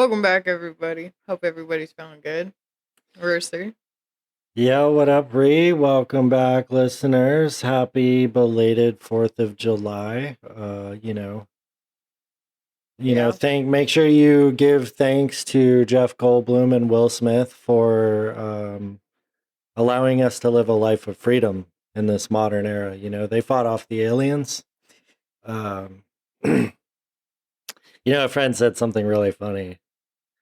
Welcome back, everybody. Hope everybody's feeling good. Rooster. Yo, what up, Bree? Welcome back, listeners. Happy belated 4th of July. Yeah. Make sure you give thanks to Jeff Goldblum and Will Smith for allowing us to live a life of freedom in this modern era. They fought off the aliens. Um, a friend said something really funny.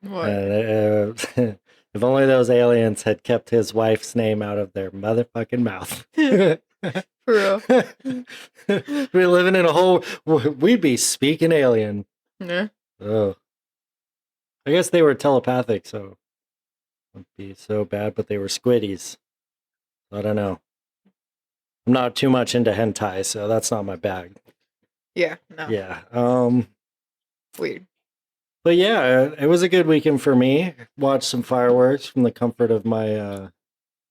What? If only those aliens had kept his wife's name out of their motherfucking mouth. For real. We're living in a whole. We'd be speaking alien. Yeah. Oh, I guess they were telepathic, so it wouldn't be so bad. But they were squiddies. I don't know. I'm not too much into hentai, so that's not my bag. Yeah. No. Yeah. Weird. But yeah, it was a good weekend for me. Watched some fireworks from the comfort of my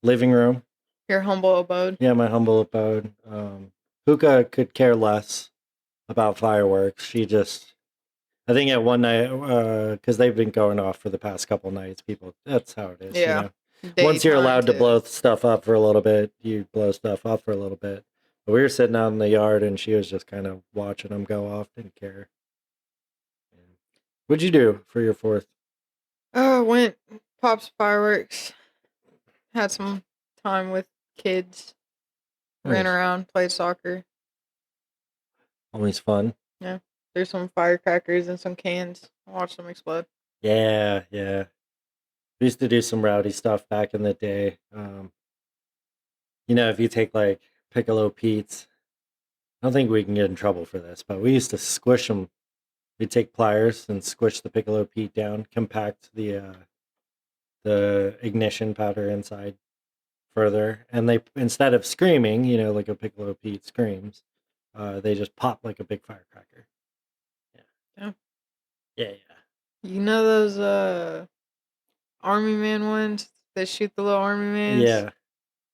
living room. Your humble abode. Yeah, my humble abode. Hookah could care less about fireworks. She just, I think at one night, because they've been going off for the past couple nights, that's how it is. Yeah. Once you're Daytime allowed to too. blow stuff up for a little bit, you blow stuff up for a little bit. But we were sitting out in the yard and she was just kind of watching them go off, didn't care. What'd you do for your 4th? Went pops fireworks. Had some time with kids. Ran Nice. around, played soccer. Always fun. Yeah. There's some firecrackers and some cans. Watch them explode. Yeah, yeah. We used to do some rowdy stuff back in the day. If you take like Piccolo Pete's, I don't think we can get in trouble for this, but we used to squish them. We'd take pliers and squish the Piccolo Pete down, compact the ignition powder inside further, and they, instead of screaming, like a Piccolo Pete screams, they just pop like a big firecracker. Yeah. Yeah. You know those army man ones that shoot the little army mans? Yeah.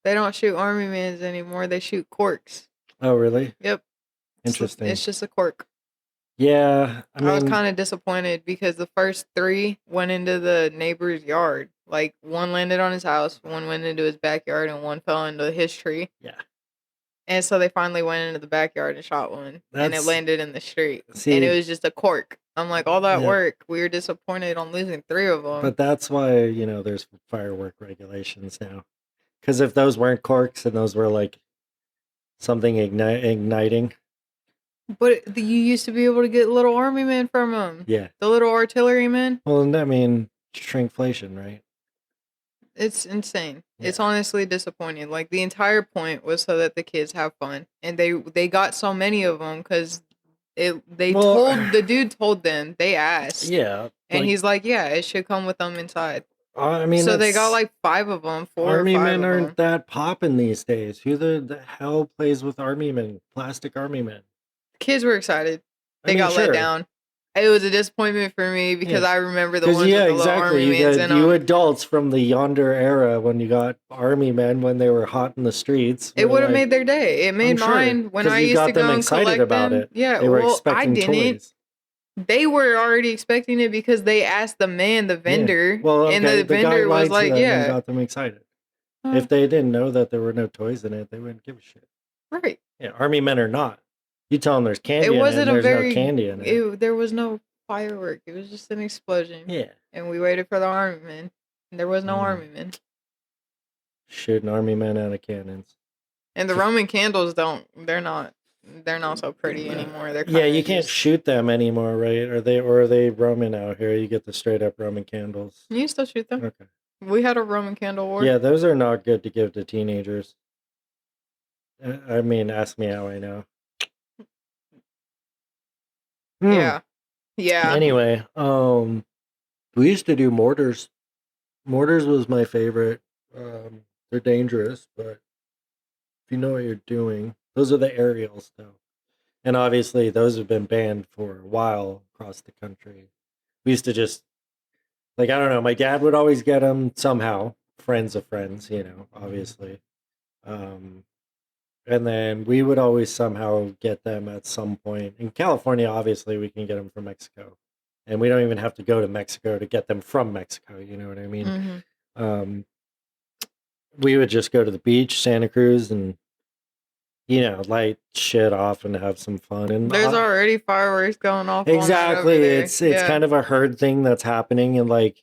They don't shoot army mans anymore. They shoot corks. Oh, really? Yep. Interesting. It's just a cork. Yeah, I was kind of disappointed because the first 3 went into the neighbor's yard. Like, one landed on his house, one went into his backyard, and one fell into his tree. Yeah. And so they finally went into the backyard and shot one, and it landed in the street. See, and it was just a cork. I'm like, all that work, we were disappointed on losing 3 of them. But that's why, there's firework regulations now. Because if those weren't corks and those were like something igniting. But you used to be able to get little army men from them. Yeah. The little artillery men. Well, I mean, shrinkflation, right? It's insane. Yeah. It's honestly disappointing. Like, the entire point was so that the kids have fun, and they got so many of them because the dude told them, they asked. Yeah. And he's like, yeah, it should come with them inside. I mean, so they got like 5 of them. 4 army or 5 men of aren't them. that popping these days. Who the hell plays with army men? Plastic army men. Kids were excited. They got let down. It was a disappointment for me because I remember the ones with the little army men. You adults from the yonder era, when you got army men when they were hot in the streets, it would have made their day. It made mine when I used to go and collect about them. it. Yeah, they were expecting I didn't. Toys. They were already expecting it because they asked the vendor, and the vendor was like, "Yeah." Got them excited. If they didn't know that there were no toys in it, they wouldn't give a shit. Right. Yeah, army men are not. You tell them there's candy it wasn't in it, a very, no candy in it. There was no firework. It was just an explosion. Yeah. And we waited for the army men. And there was no army men. Shooting army men out of cannons. And the Roman candles they're not so pretty anymore. They're you can't shoot them anymore, right? Are they Roman out here? You get the straight up Roman candles. You can still shoot them. Okay. We had a Roman candle war. Yeah, those are not good to give to teenagers. I mean, ask me how I know. Yeah. Yeah. Anyway, we used to do mortars. Mortars was my favorite. They're dangerous, but if you know what you're doing, those are the aerials, though. And obviously, those have been banned for a while across the country. We used to just, I don't know, my dad would always get them somehow. Friends of friends, obviously. And then we would always somehow get them at some point. In California, obviously, we can get them from Mexico and we don't even have to go to Mexico to get them from Mexico. You know what I mean? Mm-hmm. We would just go to the beach, Santa Cruz, and light shit off and have some fun. And There's already fireworks going off all night over exactly, there. it's kind of a herd thing that's happening, and like,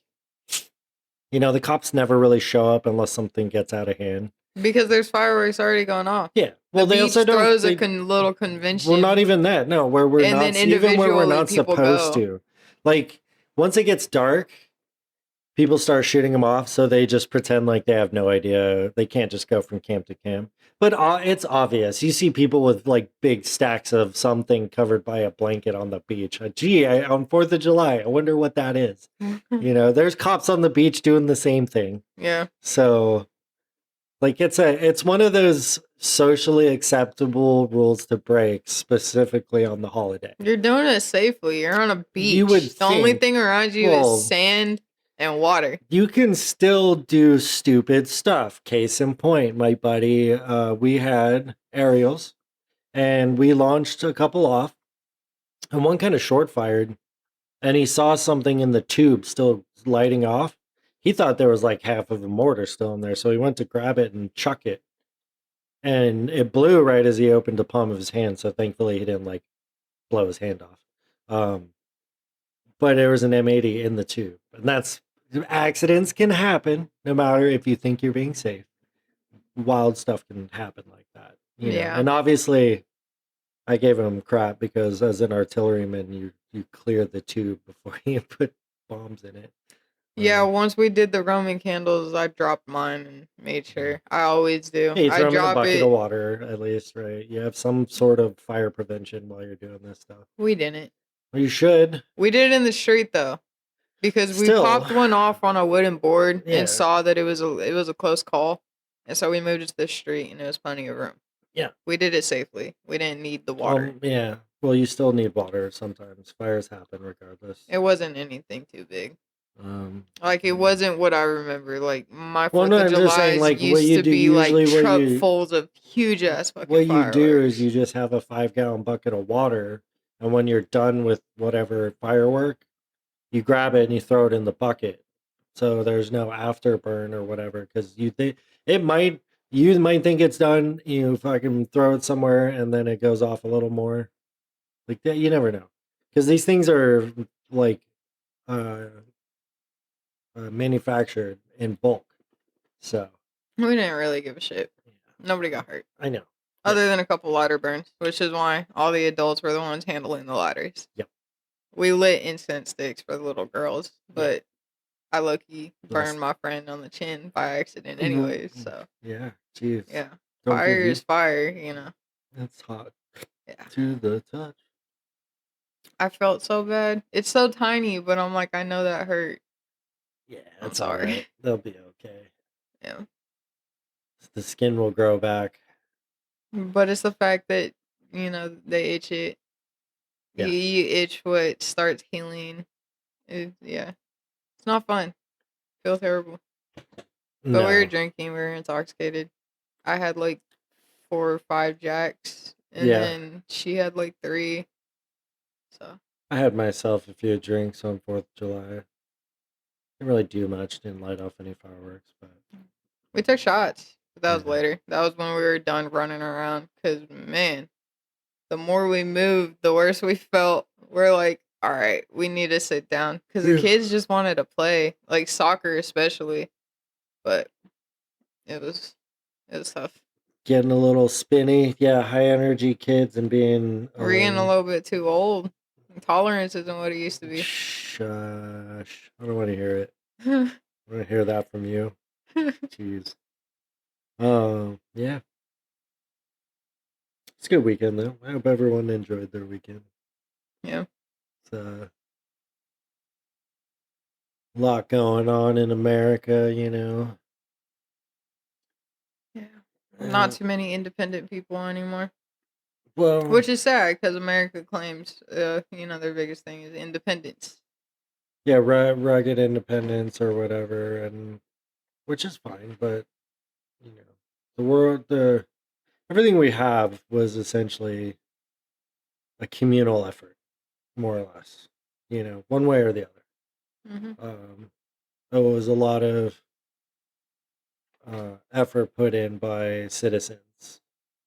the cops never really show up unless something gets out of hand. Because there's fireworks already going off. Yeah. Well, the they beach also don't. throws a little convention. Well, not even that. No, where we're and not. then Even where we're individually not people supposed go. to. Like, once it gets dark, people start shooting them off, so they just pretend like they have no idea. They can't just go from camp to camp. But it's obvious. You see people with like big stacks of something covered by a blanket on the beach. Gee, on 4th of July, I wonder what that is. There's cops on the beach doing the same thing. Yeah. So, like, it's one of those socially acceptable rules to break, specifically on the holiday. You're doing it safely. You're on a beach. You would the only thing around you is sand and water. You can still do stupid stuff. Case in point, my buddy, we had aerials, and we launched a couple off, and one kind of short fired, and he saw something in the tube still lighting off. He thought there was like half of a mortar still in there, so he went to grab it and chuck it. And it blew right as he opened the palm of his hand, so thankfully he didn't like blow his hand off. But there was an M80 in the tube, and accidents can happen no matter if you think you're being safe. Wild stuff can happen like that. Yeah. And obviously, I gave him crap because as an artilleryman, you clear the tube before you put bombs in it. Yeah, once we did the Roman candles, I dropped mine and made sure. I always do. Hey, I throw them in a drop bucket it. of water at least, right? You have some sort of fire prevention while you're doing this stuff. We didn't. Well, you should. We did it in the street though, because we popped one off on a wooden board and saw that it was a close call, and so we moved it to the street, and there was plenty of room. Yeah, we did it safely. We didn't need the water. Yeah, well, you still need water sometimes. Fires happen regardless. It wasn't anything too big. Like it wasn't what I remember. Like my 4th of July used to be like truckfuls of huge ass fucking fireworks. What you do is you just have a 5-gallon bucket of water, and when you're done with whatever firework, you grab it and you throw it in the bucket, so there's no afterburn or whatever. Because you might think it's done. You fucking throw it somewhere and then it goes off a little more. Like that, you never know, because these things are like manufactured in bulk. So we didn't really give a shit. Yeah. Nobody got hurt. I know. Other than a couple lighter burns, which is why all the adults were the ones handling the lighters. Yep. We lit incense sticks for the little girls, but I low-key burned my friend on the chin by accident anyways, so. Yeah, jeez. Yeah. Fire is fire, It's hot. Yeah. To the touch. I felt so bad. It's so tiny, but I'm like, I know that hurt. Yeah, it's all right. They'll be okay. Yeah. The skin will grow back. But it's the fact that, they itch it. Yeah. You itch what starts healing. It's not fun. Feel terrible. But we were drinking. We were intoxicated. I had like 4 or 5 Jacks. And then she had like 3. So I had myself a few drinks on 4th of July. Didn't really do much. Didn't light off any fireworks, but we took shots. But that was later. That was when we were done running around. Because, man, the more we moved, the worse we felt. We're like, all right, we need to sit down. Because the kids just wanted to play. Like soccer especially. But it was tough. Getting a little spinny. Yeah, high energy kids and being... We're getting a little bit too old. Tolerance isn't what it used to be. Shush. I don't want to hear it. I want to hear that from you. Jeez. Yeah. It's a good weekend, though. I hope everyone enjoyed their weekend. Yeah. It's a lot going on in America, Yeah. Not too many independent people anymore. Well, which is sad because America claims, their biggest thing is independence. Yeah, rugged independence or whatever, and which is fine, but the world, everything we have was essentially a communal effort, more or less. one way or the other. Hmm. There was a lot of effort put in by citizens,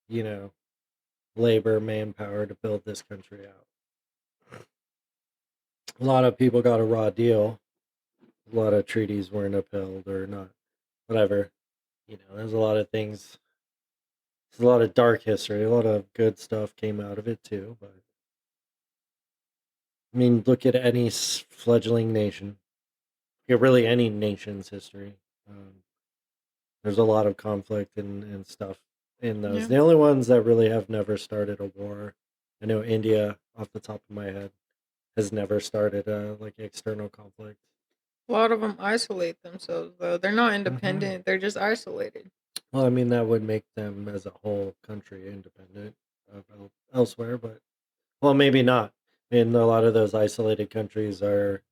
you know, labor, manpower to build this country out. A lot of people got a raw deal. A lot of treaties weren't upheld or not, whatever. There's a lot of things. There's a lot of dark history. A lot of good stuff came out of it too. But I mean, look at any fledgling nation. Yeah, really any nation's history. Um, there's a lot of conflict and stuff in those. Yeah. The only ones that really have never started a war, I know India, off the top of my head, has never started a like external conflict. A lot of them isolate themselves, though. They're not Hmm. independent. They're just isolated. Well, I mean that would make them as a whole country independent of elsewhere, but well, maybe not. I mean, a lot of those isolated countries are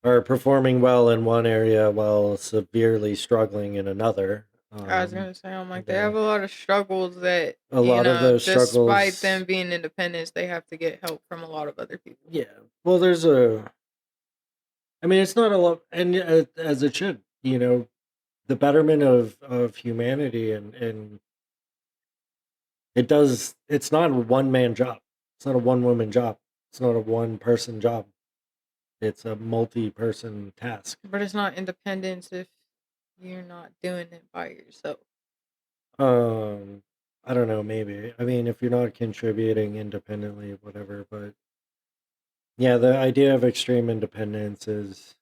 performing well in one area while severely struggling in another. I was gonna say, I'm like, they have The a lot of struggles that, a lot of those despite them struggles, being independents, they have to get help from a lot of other people. yeah. Well, I mean, it's not a lot, and as it should, the betterment of humanity, and it's not a one man job. It's not a one woman job. It's not a one person job. It's a multi person task. But it's not independence if you're not doing it by yourself. Um, I don't know, maybe. I mean, if you're not contributing independently, whatever, but yeah, the idea of extreme independence is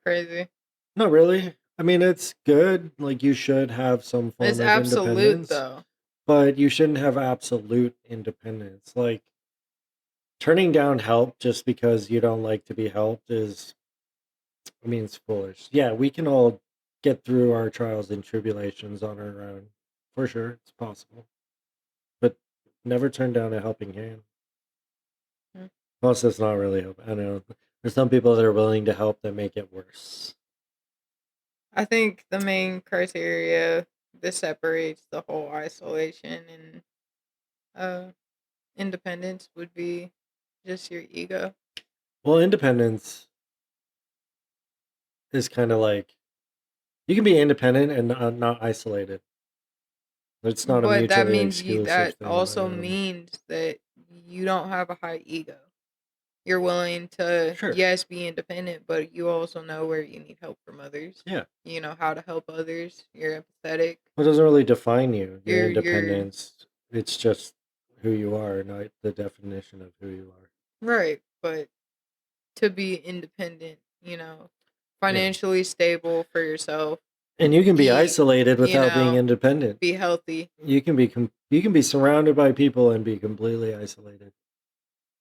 Crazy. not really. I mean, it's good. Like, you should have some It's form of absolute, independence, though. but you shouldn't have absolute independence. Like, turning down help just because you don't like to be helped it's foolish. Yeah, we can all get through our trials and tribulations on our own. For sure, it's possible. But never turn down a helping hand. Mm. Plus, it's not really help. I know there's some people that are willing to help that make it worse. I think the main criteria that separates the whole isolation and uh independence would be just your ego. Well, independence is kind of like you can be independent and not isolated. It's not a But that mutually means exclusive that thing. also means that you don't have a high ego. You're willing to, Sure. yes, be independent, but you also know where you need help from others. Yeah. You know how to help others. You're empathetic. It doesn't really define you. Your You're independence. It's just who you are, not the definition of who you are. right, but to be independent, Yeah. financially stable for yourself, And you can be eat, isolated without being independent. be healthy. You can be surrounded by people and be completely isolated.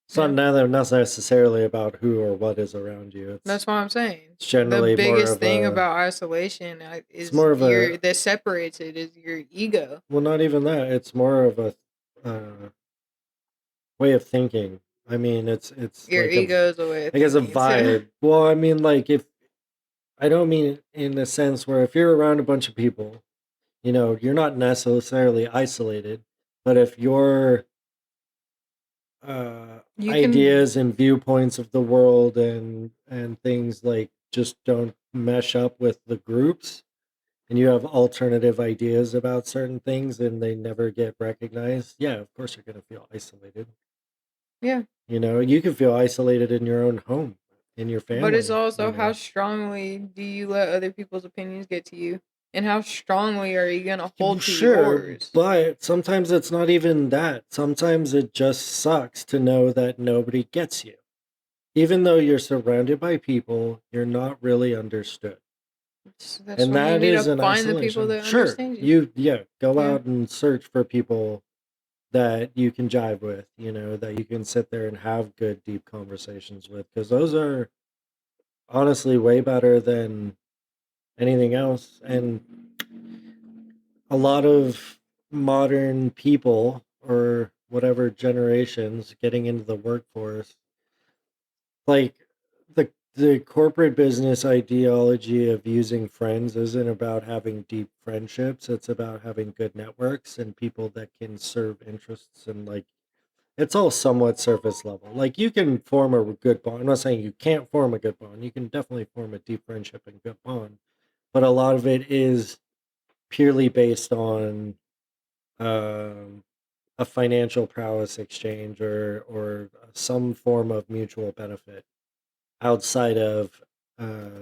It's not necessarily about who or what is around you. That's what I'm saying. It's generally The more biggest of thing a. about isolation It's is more of a. that separates it is your ego. Well, not even that. It's more of a way of thinking. I mean, it's Your like ego is a way of I guess a thinking, too. vibe. Well, I mean, like if I don't mean in the sense where if you're around a bunch of people, you're not necessarily isolated, but if your You can, ideas and viewpoints of the world and things like just don't mesh up with the groups, and you have alternative ideas about certain things and they never get recognized, yeah, of course you're going to feel isolated. yeah. You can feel isolated in your own home, in your But it's family. also how strongly do you let other people's opinions get to you? And how strongly are you going to hold to Sure, yours? but sometimes it's not even that. Sometimes it just sucks to know that nobody gets you. Even though you're surrounded by people, you're not really understood. That's And when you that need is to an find the people isolation. that Sure, understand you. go Yeah. out and search for people that you can jive with, that you can sit there and have good, deep conversations with, because those are honestly way better than anything else. And a lot of modern people or whatever generations getting into the workforce, like the corporate business ideology of using friends isn't about having deep friendships. It's about having good networks and people that can serve interests and like it's all somewhat surface level. Like you can form a good bond. I'm not saying you can't form a good bond. You can definitely form a deep friendship and good bond, but a lot of it is purely based on um, a financial prowess exchange or some form of mutual benefit outside of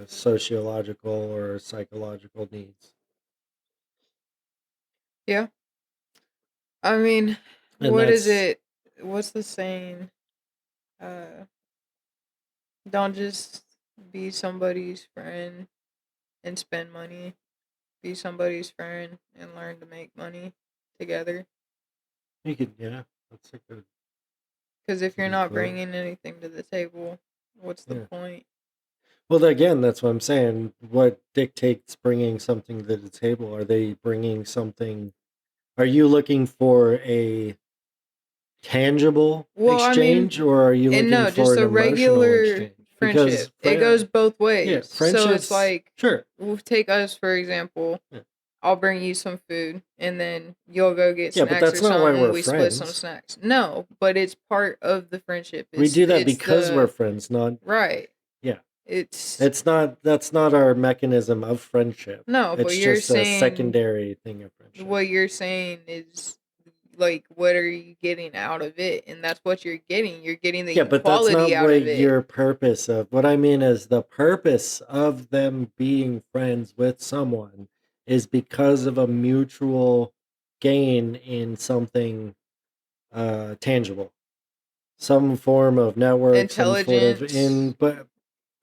sociological or psychological needs. Yeah. I mean, And what is that's it? What's the saying? Don't just be somebody's friend and spend money. Be somebody's friend and learn to make money together. you could yeah, that's a Because if you're good not quote. bringing anything to the table, what's the Yeah. point? Well, again, that's what I'm saying. What dictates bringing something to the table? Are they bringing something? Are you looking for a tangible Well, I mean, exchange or are you and looking no, for just an a emotional regular exchange? friendship. Because, It goes both yeah, ways. So it's friendships, like, sure. we'll take us for example. Yeah. I'll bring you some food, and then you'll go get Yeah, but snacks or that's not why something. we're We split some friends. snacks. No, but it's part of the friendship. We do that It's because we're the friends, not, right. yeah. It's That's not our mechanism of friendship. no, but It's you're just a saying secondary thing of friendship. what you're saying is like, what are you getting out of it? And that's what you're getting. You're getting the Yeah, but that's equality not out of what it. your purpose of. What I mean is the purpose of them being friends with someone is because of a mutual gain in something tangible, some form of network, some sort of Intelligence. but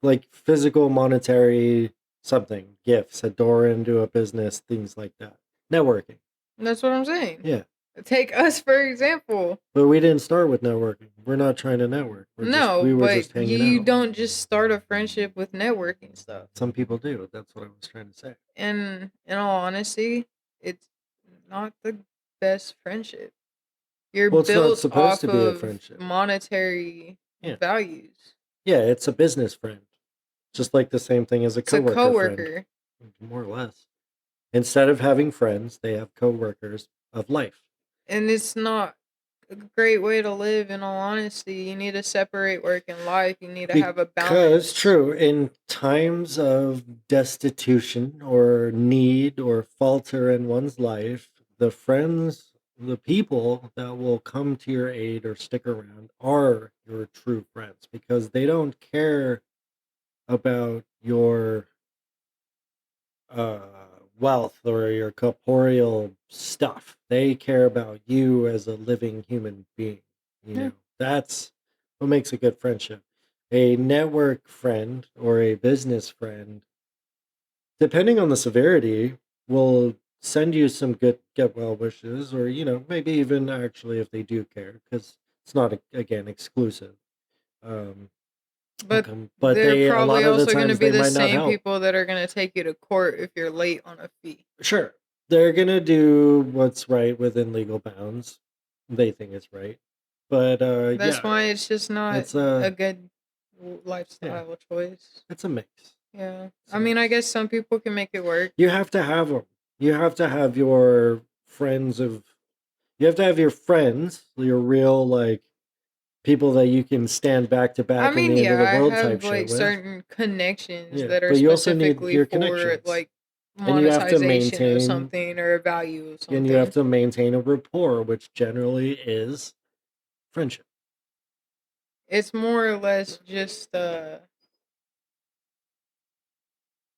like physical, monetary something, gifts, a door into a business, things like that. Networking. That's what I'm saying. Yeah. Take us for example. But we didn't start with networking. We're not trying to network. No, We were but just hanging you out. don't just start a friendship with networking stuff. Some people do. That's what I was trying to say. And in all honesty, it's not the best friendship. You're Well, it's not built supposed off to be a of friendship. monetary Yeah. values. Yeah, it's a business friend. Just like the same thing as a It's a coworker friend. More or less. Instead of having friends, they have coworkers of life. And it's not a great way to live, in all honesty. You need to separate work and life. You need to have a balance. Because, true, in times of destitution or need or falter in one's life, the friends, the people that will come to your aid or stick around are your true friends because they don't care about your uh, wealth or your corporeal stuff. They care about you as a living human being. You know, that's what makes a good friendship. A network friend or a business friend, depending on the severity, will send you some good get well wishes, or maybe even actually if they do care, because it's not again exclusive. Um, But but they're they a probably lot of the also going to times be they the might not same help. people that are going to take you to court if you're late on a fee. Sure. They're gonna do what's right within legal bounds. They think it's right. But That's why it's just not it's a good yeah, lifestyle choice. it's a mix. Yeah. It's a I mean, I mix. guess some people can make it work. You have to have them. You have to have your friends of. You have to have your friends, your real like people that you can stand back to I back in mean, the end of the yeah, I world have type shit like with. certain connections Yeah, that are but you also need specifically your for connections, like and you have to monetization of maintain, something or a value of and you have something. to maintain a rapport, which generally is friendship. It's more or less just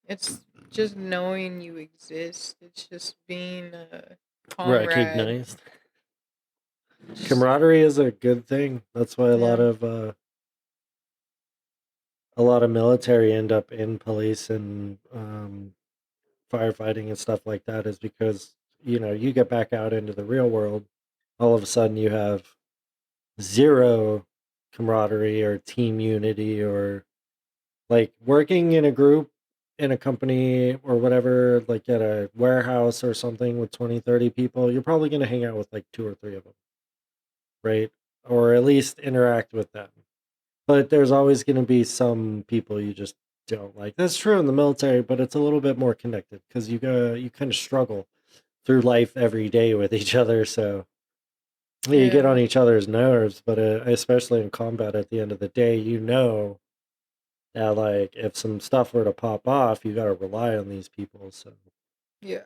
it's just knowing you exist. It's just being a comrade. Recognized. Just, Camaraderie is a good thing. That's why a yeah. lot of military end up in police and firefighting and stuff like that is because you get back out into the real world, all of a sudden you have zero camaraderie or team unity or like working in a group in a company or whatever, like at a warehouse or something with 20-30 people. You're probably going to hang out with like 2 or 3 of them, right? Or at least interact with them. But there's always going to be some people you just don't like. That's true in the military, but it's a little bit more connected because you kind of struggle through life every day with each other. So You get on Yeah. each other's nerves, but especially in combat, at the end of the day, that like if some stuff were to pop off, you got to rely on these people. So, Yeah.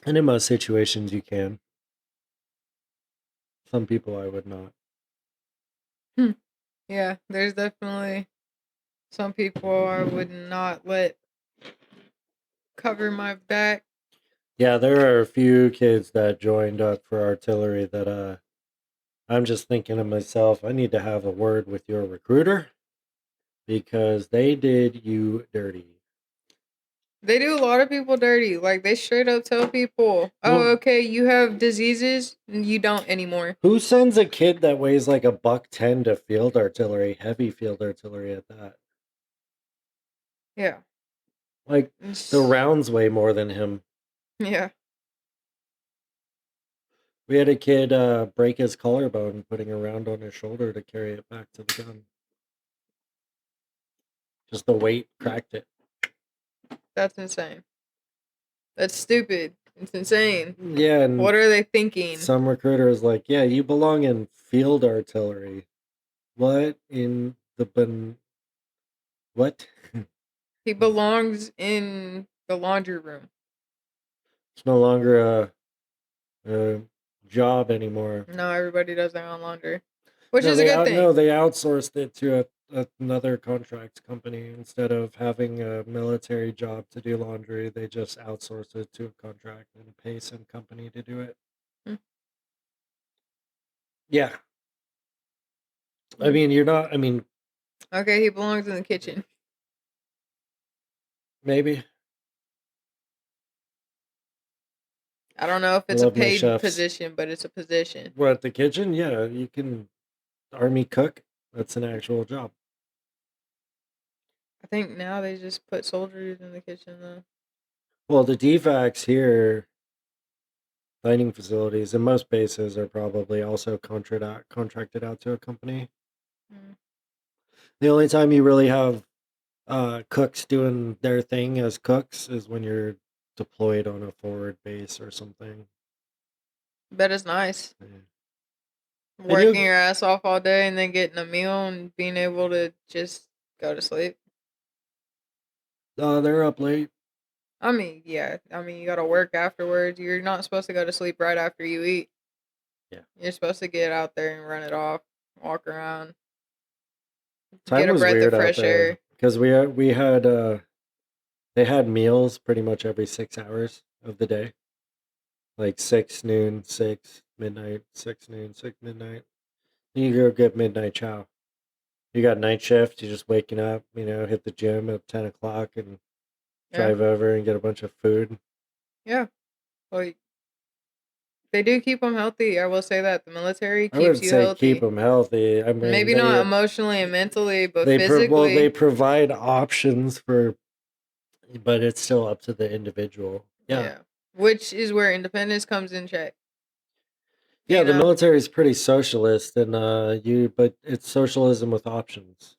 and in most situations, you can. Some people I would not. Yeah. There's definitely some people I would not let cover my back. Yeah, there are a few kids that joined up for artillery that I'm just thinking to myself, I need to have a word with your recruiter because they did you dirty. They do a lot of people dirty. Like they straight up tell people, "Oh, Well, okay, you have diseases, and you don't anymore." who sends a kid that weighs like $110 to field artillery, heavy field artillery at that? Yeah. Like the rounds weigh more than him. Yeah. We had a kid break his collarbone putting a round on his shoulder to carry it back to the gun. Just the weight cracked it. That's insane. That's stupid. It's insane. Yeah, and what are they thinking? Some recruiter is like, yeah, you belong in field artillery. What in the what? He belongs in the laundry room. It's no longer a job anymore. No, everybody does their own laundry, which No, is a good thing. No, they outsourced it to another contracts company instead of having a military job to do laundry. They just outsource it to a contract and pay some company to do it. Hmm. Yeah. I mean, you're not. I mean, okay, he belongs in the kitchen. Maybe. I don't know if it's a paid position, but it's a position. What, the kitchen? Yeah, you can army cook. That's an actual job. I think now they just put soldiers in the kitchen though. Well, the DVACs here, dining facilities, in most bases are probably also contracted out to a company. Mm. The only time you really have cooks doing their thing as cooks is when you're deployed on a forward base or something. Bet it's nice. Yeah. Working your ass off all day and then getting a meal and being able to just go to sleep. They're up late. I mean, yeah. I mean, you gotta work afterwards. You're not supposed to go to sleep right after you eat. Yeah. You're supposed to get out there and run it off, walk around, Time get a was breath weird of fresh out there air. because we had they had meals pretty much every 6 hours of the day, like 6 noon, 6 midnight, 6 noon, 6 midnight. You go get midnight chow. You got night shift. You're just waking up, hit the gym at 10 o'clock and drive over and get a bunch of food. Yeah. Well, they do keep them healthy. I will say that the military keeps you healthy. Keep them healthy. I mean, maybe not emotionally and mentally, but physically. They provide options but it's still up to the individual. Yeah. Which is where independence comes in check. Yeah, the military is pretty socialist, and but it's socialism with options.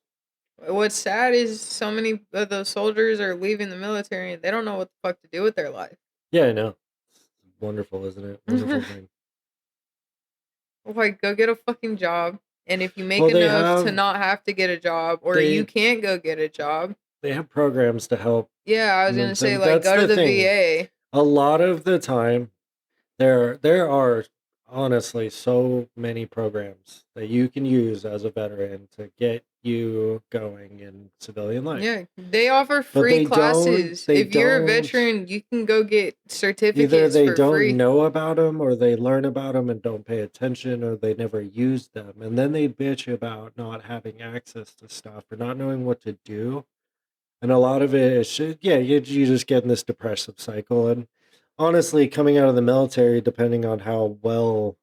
What's sad is so many of those soldiers are leaving the military and they don't know what the fuck to do with their life. Yeah, I know. It's wonderful, isn't it? Wonderful thing. Like, go get a fucking job. And if you make enough to not have to get a job, or you can't go get a job, they have programs to help. Yeah, I was gonna say, like, go to the VA. A lot of the time, there are honestly so many programs that you can use as a veteran to get you going in civilian life. Yeah, they offer free classes. If you're a veteran, you can go get certificates either they for don't free. know about them, or they learn about them and don't pay attention, or they never use them, and then they bitch about not having access to stuff or not knowing what to do. And a lot of it is, you just get in this depressive cycle. And honestly, coming out of the military, depending on how well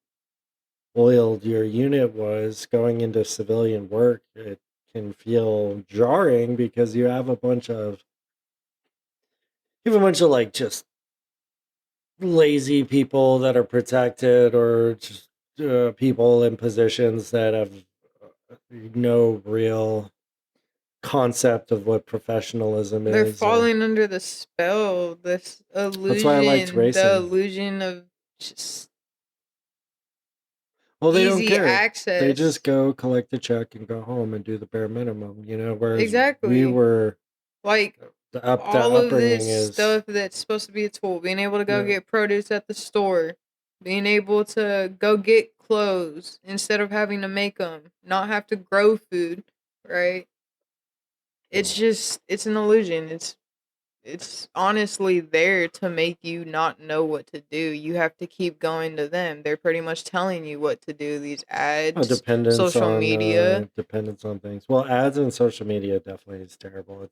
oiled your unit was, going into civilian work, it can feel jarring because you have a bunch of like just lazy people that are protected, or just people in positions that have no real concept of what professionalism They're is. falling under the spell, this illusion, That's why I liked racing. the illusion of just Well, they don't easy care. They access. just go collect a check and go home and do the bare minimum, whereas we Exactly. were Like the all of upbringing this is stuff that's supposed to be a tool, being able to go yeah. get produce at the store, being able to go get clothes instead of having to make them, not have to grow food, right? It's just it's an illusion. It's honestly there to make you not know what to do. You have to keep going to them. They're pretty much telling you what to do. These ads, dependence social on media. dependence on things. Well, ads and social media definitely is terrible.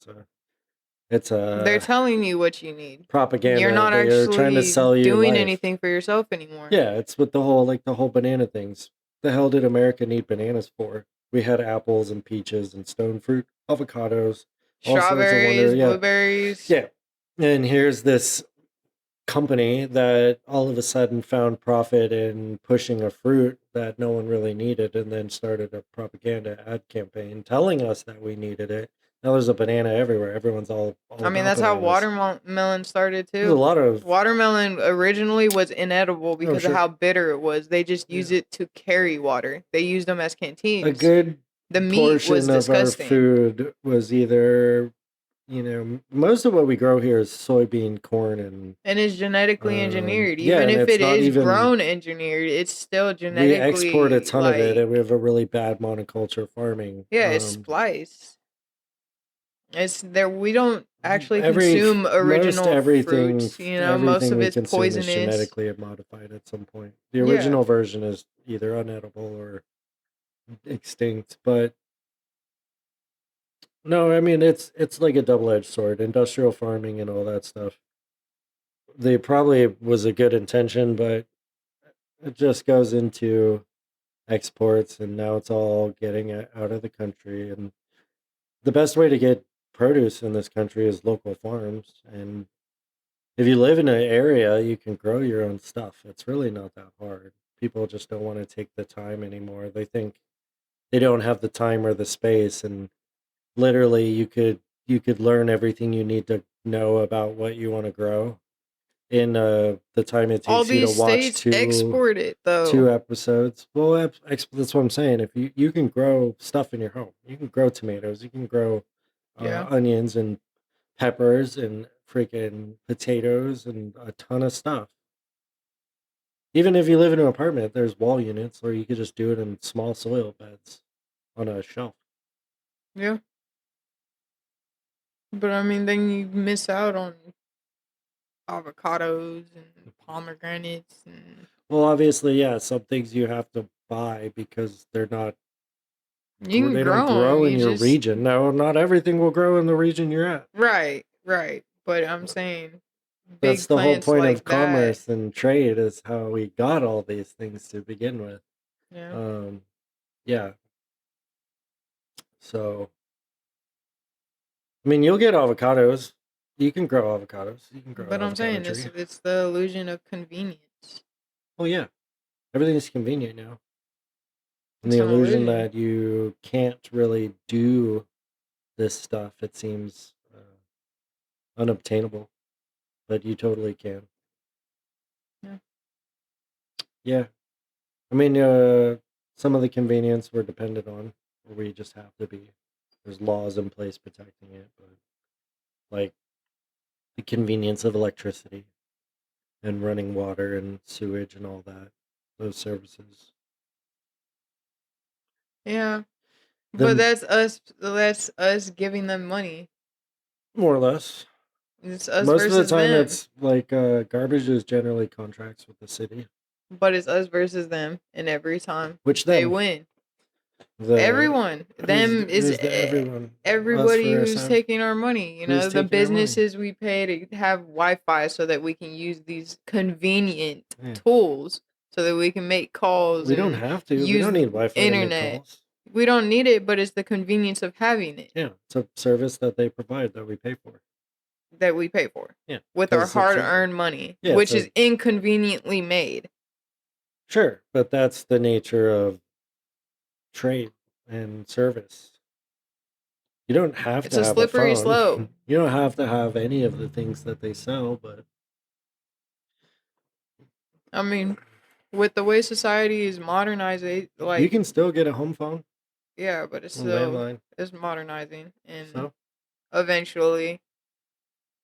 It's They're a telling you what you need. You're propaganda. not They're trying to actually sell you doing life. anything for yourself anymore. Yeah, it's with the whole banana things. The hell did America need bananas for? We had apples and peaches and stone fruit, avocados, all sorts of Strawberries, yeah. blueberries. Yeah. And here's this company that all of a sudden found profit in pushing a fruit that no one really needed and then started a propaganda ad campaign telling us that we needed it. Now there's a banana everywhere. Everyone's all I mean, about that's how bananas. watermelon started There's a too. lot of Watermelon originally was inedible because sure. of how bitter it was. They just used it to carry water. They used them as A canteens. good The meat was portion of our disgusting. food was either, most of what we grow here is soybean, corn, and it's genetically engineered. yeah, Even and if it's it not is even grown engineered, it's still we genetically export a ton of it, like and we have a really bad monoculture farming. yeah, it's spliced. It's there. We don't actually most consume original everything fruits. Most of we it's consume is poisonous. genetically modified at some point. The Yeah. original version is either unedible or extinct, but no, I mean it's like a double-edged sword. Industrial farming and all that stuff. They probably was a good intention, but it just goes into exports, and now it's all getting out of the country. And the best way to get produce in this country is local farms. And if you live in an area, you can grow your own stuff. It's really not that hard. People just don't want to take the time anymore. They think they don't have the time or the space, and literally you could learn everything you need to know about what you want to grow in the time it All takes you to these watch states export it though. 2 episodes. Well, that's what I'm saying. If you can grow stuff in your home, you can grow tomatoes, you can grow onions and peppers and freaking potatoes and a ton of stuff. Even if you live in an apartment, there's wall units, or you could just do it in small soil beds on a shelf. Yeah. But I mean, then you miss out on avocados and pomegranates and. Well, obviously, yeah, some things you have to buy because they're not. You can they grow don't grow them, in your region. No, not everything will grow in the region you're at. Right. But I'm saying, That's big the whole plants point like of commerce and trade is how we got all these things to begin with. Yeah. Yeah. So, I mean, you'll get avocados. You can grow avocados. You can grow. But I'm saying it's the illusion of convenience. Oh yeah, everything is convenient now. And It's the an illusion illusion. that you can't really do this stuff, it seems unobtainable, but you totally can. Yeah. Yeah. I mean, some of the convenience we're dependent on, or we just have to be. There's laws in place protecting it, but like the convenience of electricity and running water and sewage and all that, those services. Yeah. But that's us giving them money. More or less. It's us Most of the versus time, them. it's like garbage is generally contracts with the city. But it's us versus them, and every time Which they them? win. Everyone. Them is everyone. everybody Us who's taking our money. Who's The taking our money? businesses we pay to have Wi-Fi so that we can use these convenient Yeah. tools so that we can make calls. We don't have to. We don't need Wi-Fi internet. to make calls. We don't need it, but it's the convenience of having it. Yeah, it's a service that they provide that we pay for. Yeah, with our hard-earned money, which is inconveniently made. Sure, but that's the nature of trade and service. You don't have to have a phone. It's a slippery slope. You don't have to have any of the things that they sell, but I mean, with the way society is modernizing, You like, can still get a home phone, yeah, but it's a still landline. it's modernizing, and So, eventually,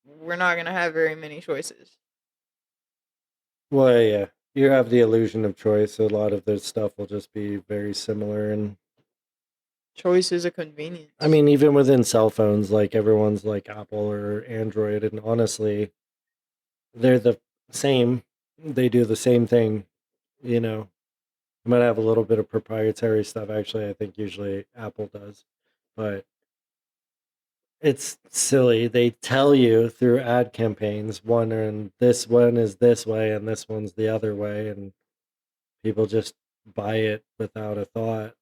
we're not gonna have very many choices. well, yeah, you have the illusion of choice. A lot of this stuff will just be very similar. And Choice is a I convenience. mean, even within cell phones, like everyone's like Apple or Android, and honestly, they're the same. They do the same thing, you know. You might have a little bit of proprietary stuff. Actually, I think usually Apple does, but it's silly. They tell you through ad campaigns, this one is this way and this one's the other way, and people just buy it without a thought,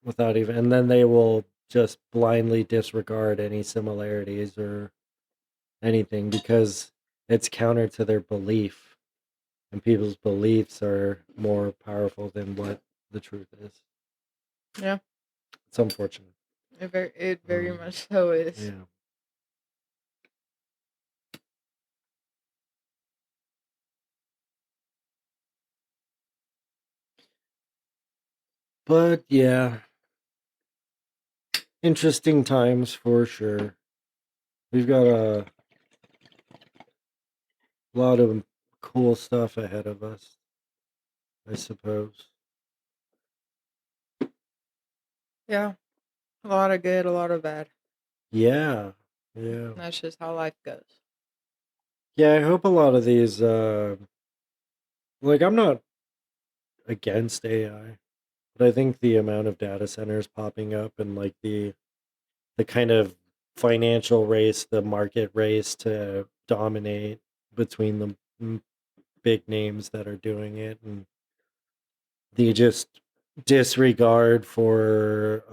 without even, and then they will just blindly disregard any similarities or anything because it's counter to their belief, and people's beliefs are more powerful than what the truth is. Yeah, It's unfortunate. it very much so is. Yeah. But yeah, interesting times for sure. We've got a lot of cool stuff ahead of us, I suppose. Yeah, a lot of good, a lot of bad. Yeah. Yeah. That's just how life goes. Yeah, I hope a lot of these like I'm not against AI, but I think the amount of data centers popping up and like the kind of financial race, the market race to dominate between the big names that are doing it, and the just disregard for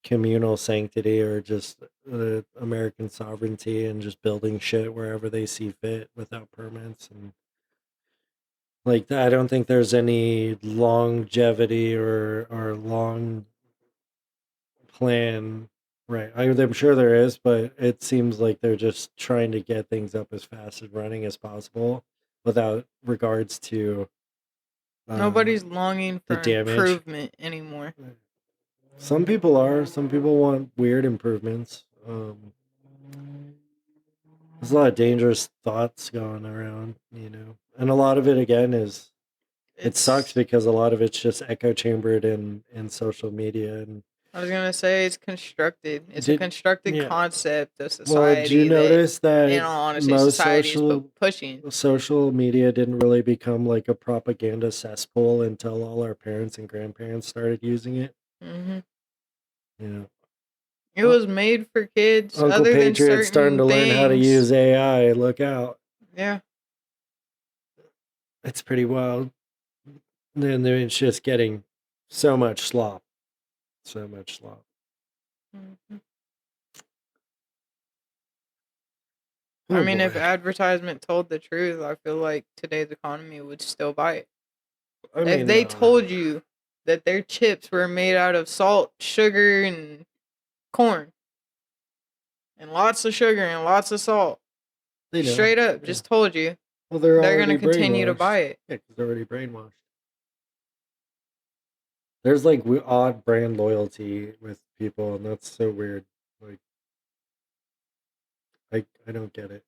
communal sanctity or just American sovereignty and just building shit wherever they see fit without permits. And like I don't think there's any longevity or long plan. Right. I'm sure there is, but it seems like they're just trying to get things up as fast and running as possible without regards to uh, Nobody's longing the for damage. improvement anymore. Some people are. Some people want weird improvements. There's a lot of dangerous thoughts going around, and a lot of it again is it sucks It's because a lot of it's just echo chambered in social media. And I was gonna say it's constructed. It's a did constructed yeah. concept of Well, did you society that, notice in that all honesty, most society is pushing. social media didn't really become like a propaganda cesspool until all our parents and grandparents started using it? Hmm. Yeah. It was made for kids, Uncle other than Patriot's starting certain to learn how to things. use AI. Look out. Yeah. It's pretty wild. And then it's just getting so much slop. So much slop. Mhm. I Oh mean, if boy. advertisement told the truth, I feel like today's economy would still buy it. I If mean, they told you that their chips were made out of salt, sugar, and corn, and lots of sugar and lots of salt, they know. straight up, Yeah. just told you, Well, they're they're already gonna continue to buy brainwashed. it. Yeah, because they're already brainwashed. There's like odd brand loyalty with people, and that's so weird. Like, I don't get it.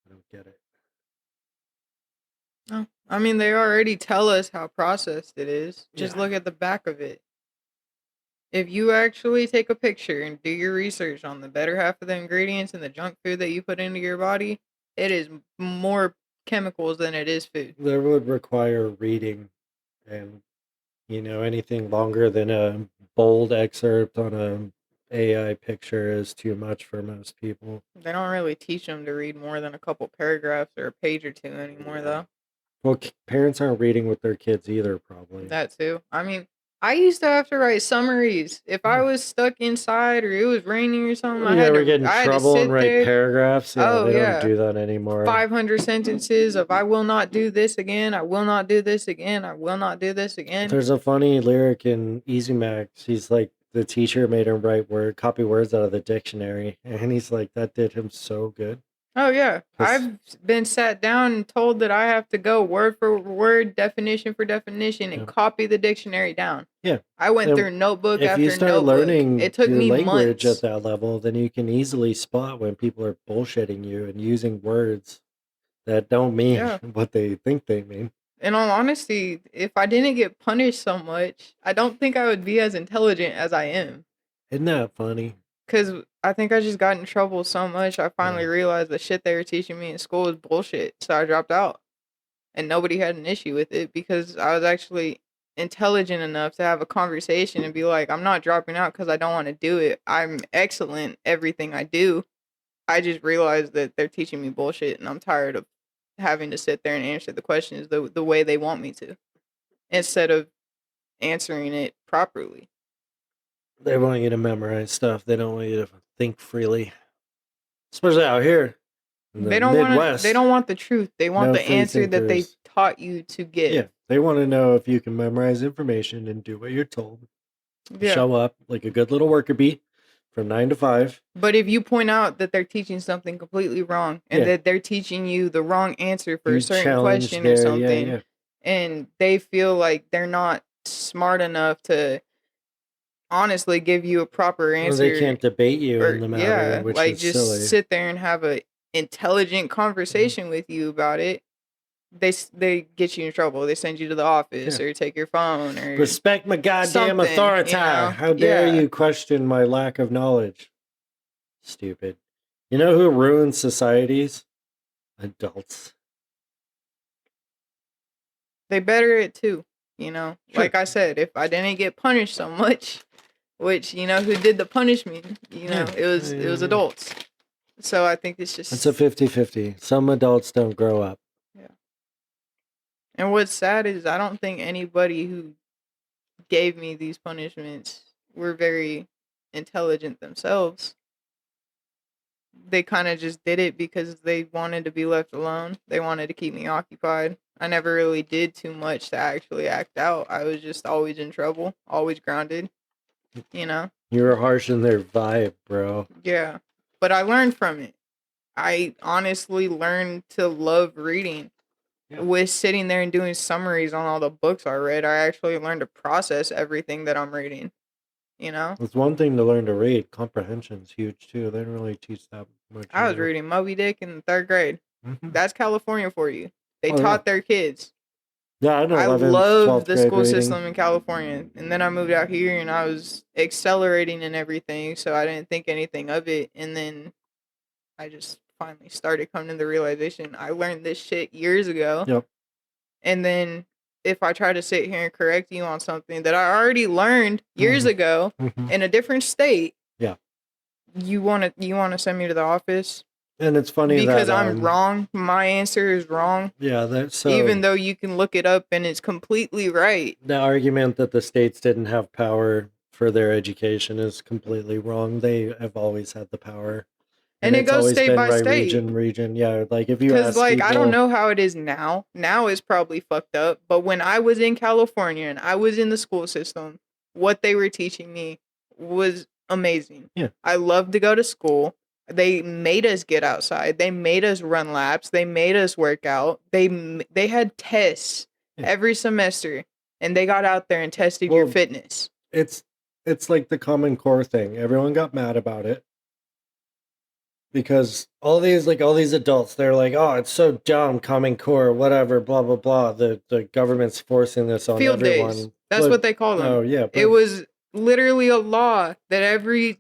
I don't get it. No, I mean they already tell us how processed it is. Just Yeah. look at the back of it. If you actually take a picture and do your research on the better half of the ingredients in the junk food that you put into your body, it is more chemicals than it is food. That would require reading, and anything longer than a bold excerpt on a AI picture is too much for most people. They don't really teach them to read more than a couple paragraphs or a page or two anymore, though. Well, parents aren't reading with their kids either, probably. That too. I mean, I used to have to write summaries if I was stuck inside or it was raining or something. You ever get in I had to trouble and sit write there. paragraphs? Yeah, Oh they don't yeah, do that anymore. 500 sentences of I will not do this again. I will not do this again. I will not do this again. There's a funny lyric in Easy Max. He's like, the teacher made him copy words out of the dictionary, and he's like, that did him so good. Oh yeah, 'Cause I've been sat down and told that I have to go word for word, definition for definition, and yeah, copy the dictionary down. yeah. I went And through notebook if you after start notebook. learning It took your me language at months. that level, then you can easily spot when people are bullshitting you and using words that don't mean Yeah. what they think they mean. In all honesty, if I didn't get punished so much, I don't think I would be as intelligent as I am. Isn't that funny? Because I think I just got in trouble so much, I finally Yeah. realized the shit they were teaching me in school was bullshit. So I dropped out. And nobody had an issue with it because I was actually intelligent enough to have a conversation and be like, I'm not dropping out because I don't want to do it. I'm excellent everything I do. I just realized that they're teaching me bullshit and I'm tired of having to sit there and answer the questions the way they want me to instead of answering it properly. They want you to memorize stuff. They don't want you to think freely. Especially out here in the They don't want Midwest. they don't want the truth. They want No the free answer that they thinkers. taught you to give. Yeah. They want to know if you can memorize information and do what you're told. Yeah. Show up like a good little worker bee from 9 to 5. But if you point out that they're teaching something completely wrong and Yeah. that they're teaching you the wrong answer for You a certain challenge question their- or something, yeah. and they feel like they're not smart enough to honestly give you a proper Well, answer, they can't debate you or in the matter, which like is just silly. sit there and have a intelligent conversation with you about it. They get you in trouble. They send you to the office or take your phone or Respect my goddamn something, authority. you know? How dare Yeah. you question my lack of knowledge? Stupid. You know who ruins societies? Adults. They better it too, you know. Sure. Like I said, if I didn't get punished so much, which you know who did the punishment, you know, Yeah. it was adults. So I think it's just It's a 50-50. Some adults don't grow up. Yeah. And what's sad is I don't think anybody who gave me these punishments were very intelligent themselves. They kind of just did it because they wanted to be left alone. They wanted to keep me occupied. I never really did too much to actually act out. I was just always in trouble, always grounded, you know? You were harsh in their vibe, bro. Yeah. But I learned from it. I honestly learned to love reading. Yeah. With sitting there and doing summaries on all the books I read, I actually learned to process everything that I'm reading. You know? It's one thing to learn to read. Comprehension's huge too. They don't really teach that much. I was either. reading Moby Dick in 3rd grade. Mhm. That's California for you. They Oh, yeah. taught their kids. Yeah, I know. I 11th, loved 12th the grade school reading. system in California. And then I moved out here and I was accelerating and everything, so I didn't think anything of it. And then I just finally started coming to the realization I learned this shit years ago. Yep. And then if I try to sit here and correct you on something that I already learned years ago in a different state, yeah, you want to send me to the office? And it's funny because that, I'm wrong. My answer is wrong. Yeah, that's so. Even though you can look it up and it's completely right. The argument that the states didn't have power for their education is completely wrong. They have always had the power. And it it's goes always state been by state. Region. Yeah, like if you Because ask like people, I don't know how it is now. Now it's probably fucked up. But when I was in California and I was in the school system, what they were teaching me was amazing. Yeah. I loved to go to school. They made us get outside. They made us run laps. They made us work out. They had tests every semester, and they got out there and tested your fitness. It's like the Common Core thing. Everyone got mad about it because all these adults, they're like, oh, it's so dumb, Common Core, whatever, blah blah blah. The government's forcing this on Field everyone. days. That's what they call them. Oh yeah, it was literally a law that every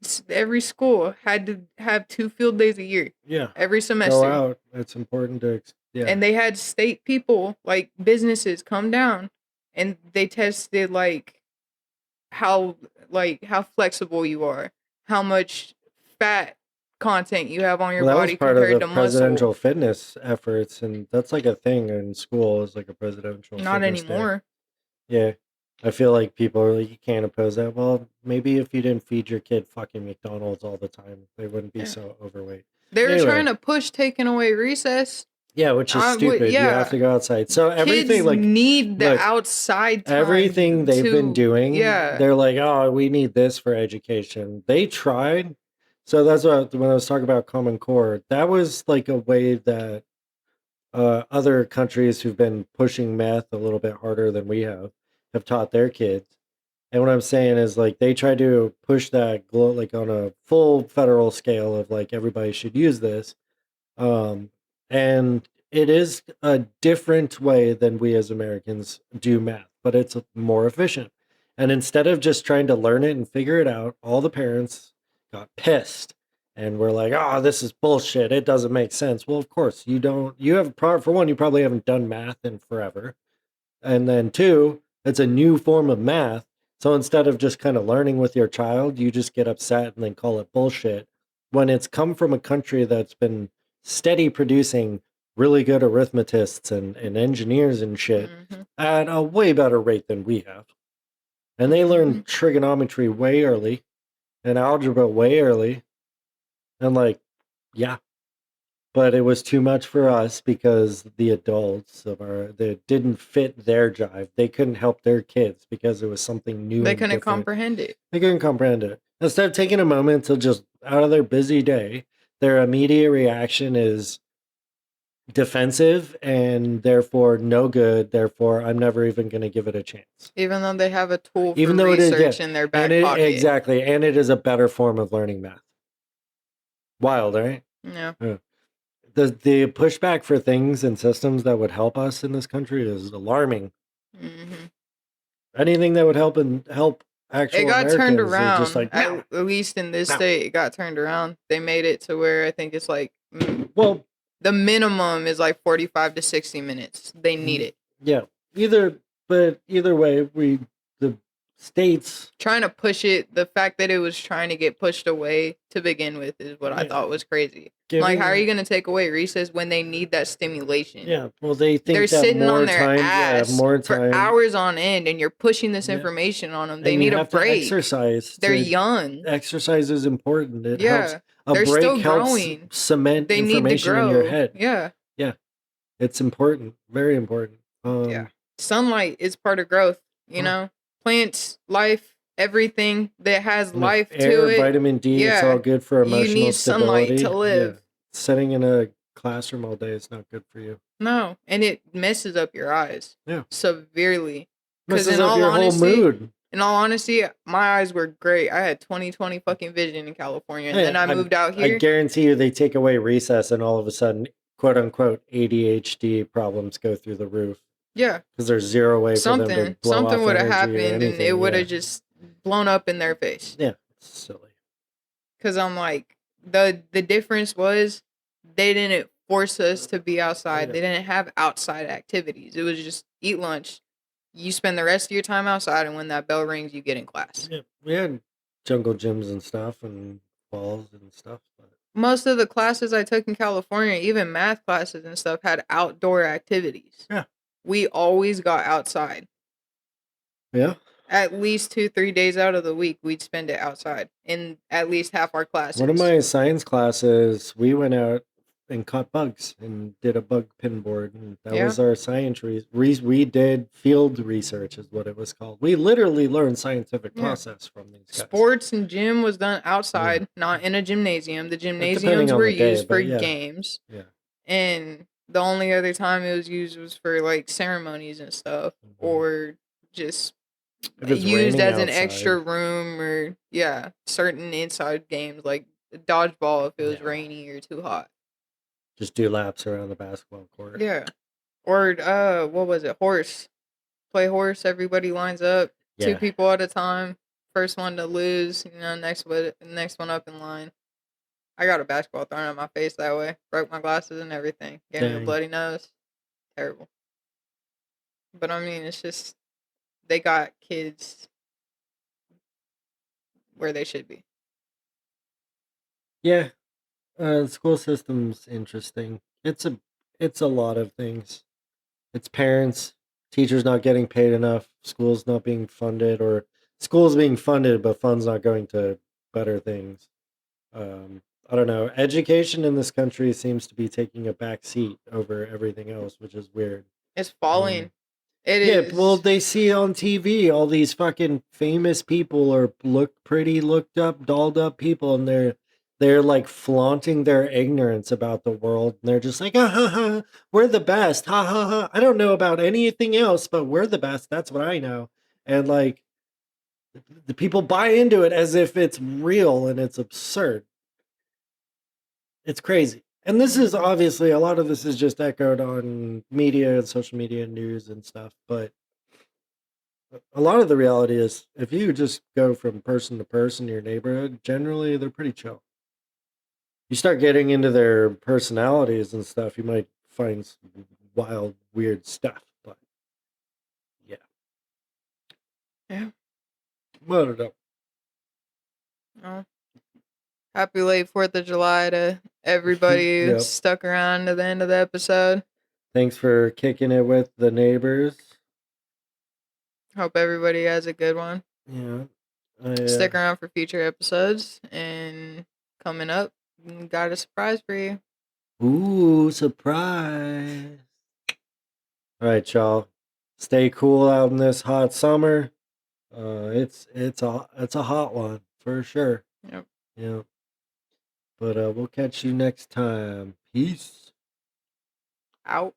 school had to have 2 field days a year. Yeah. Every semester. Go out. It's important to And they had state people, like businesses, come down and they tested how flexible you are, how much fat content you have on your body compared to muscle. Presidential fitness efforts, and that's like a thing in school. Is like a presidential. Not anymore. Yeah. I feel like people are like, you can't oppose that. Well, maybe if you didn't feed your kid fucking McDonald's all the time, they wouldn't be so overweight. They were trying to push taking away recess. Yeah, which is stupid. You have to go outside. So everything kids need the outside time. Everything they've been doing, yeah. They're like, oh, we need this for education. They tried So that's what when I was talking about Common Core, that was like a way that other countries who've been pushing math a little bit harder than we have taught their kids. And what I'm saying is like they try to push that like on a full federal scale of like everybody should use this. And it is a different way than we as Americans do math, but it's more efficient. And instead of just trying to learn it and figure it out, all the parents got pissed and were like, "Oh, this is bullshit. It doesn't make sense." Well, of course, you don't. You have for one, you probably haven't done math in forever. And then two, it's a new form of math. So instead of just kind of learning with your child, you just get upset and then call it bullshit when it's come from a country that's been steady producing really good arithmetists and engineers and shit at a way better rate than we have. And they learn trigonometry way early and algebra way early. And like, yeah. But it was too much for us because the adults they didn't fit their jive. They couldn't help their kids because it was something new. They couldn't comprehend it. They couldn't comprehend it. Instead of taking a moment to just out of their busy day, their immediate reaction is defensive and therefore no good. Therefore, I'm never even going to give it a chance. Even though they have a tool for even though research in their back pocket. Exactly. And it is a better form of learning math. Wild, right? Yeah. The pushback for things and systems that would help us in this country is alarming. Anything that would help actual it got Americans turned around. Just like, no, at least in this state, it got turned around. They made it to where I think it's like the minimum is like 45 to 60 minutes. They need it. Yeah. Either way, the states trying to push it. The fact that it was trying to get pushed away to begin with is what I thought was crazy. Like, how are you going to take away recess when they need that stimulation? Yeah, well, they think they're sitting on their ass more time for hours on end, and you're pushing this information on them. They need a break. Exercise. They're young. Exercise is important. It helps. They're break still helps growing. Cement they information need to grow. in your head. Yeah, it's important. Very important. Sunlight is part of growth. You know, plants, life. Everything that has life to it. Vitamin D, it's all good for emotional stability. You need sunlight to live. Yeah. Sitting in a classroom all day is not good for you. No, and it messes up your eyes. Yeah. Severely. Messes up your whole mood. In all honesty, my eyes were great. I had 20/20 fucking vision in California, and then I moved out here. I guarantee you they take away recess and all of a sudden, quote unquote, ADHD problems go through the roof. Yeah. Because there's zero way for them to blow something would have happened and it would have just blown up in their face. Yeah, it's silly. Because I'm like, the difference was they didn't force us to be outside. Yeah. They didn't have outside activities. It was just eat lunch. You spend the rest of your time outside, and when that bell rings, you get in class. Yeah, we had jungle gyms and stuff and balls and stuff. But most of the classes I took in California, even math classes and stuff, had outdoor activities. Yeah. We always got outside. Yeah. At least 2-3 days out of the week, we'd spend it outside in at least half our classes. One of my science classes, we went out and caught bugs and did a bug pin board. And that was our science. We did field research is what it was called. We literally learned scientific process from these guys. Sports and gym was done outside, not in a gymnasium. The gymnasiums were used for games. Yeah. And the only other time it was used was for like ceremonies and stuff, or just used as an extra room, or certain inside games like dodgeball if it was rainy or too hot. Just do laps around the basketball court. Yeah. Or what was it? Horse. Play horse, everybody lines up. 2 people at a time. First one to lose, next one up in line. I got a basketball thrown at my face that way. Broke my glasses and everything. Gave me a bloody nose. Terrible. But I mean, it's just they got kids where they should be. Yeah. The school system's interesting. It's a lot of things. It's parents, teachers not getting paid enough, schools not being funded, or schools being funded but funds not going to better things. I don't know. Education in this country seems to be taking a back seat over everything else, which is weird. It's falling. It is. Well, they see on TV all these fucking famous people or looked up, dolled up people, and they're like flaunting their ignorance about the world, and they're just like, ah, ha, ha, we're the best, ha ha ha. I don't know about anything else, but we're the best. That's what I know. And like the people buy into it as if it's real, and it's absurd. It's crazy. And this is obviously, a lot of this is just echoed on media and social media and news and stuff, but a lot of the reality is, if you just go from person to person in your neighborhood, generally they're pretty chill. You start getting into their personalities and stuff, you might find some wild, weird stuff. But yeah, Yeah. well, I don't know. Oh. Happy late 4th of July to everybody who Yep. stuck around to the end of the episode. Thanks for kicking it with the neighbors. Hope everybody has a good one. Yeah. Stick around for future episodes. And coming up, got a surprise for you. Ooh, surprise. All right, y'all. Stay cool out in this hot summer. It's a hot one for sure. Yep. Yeah. But we'll catch you next time. Peace. Out.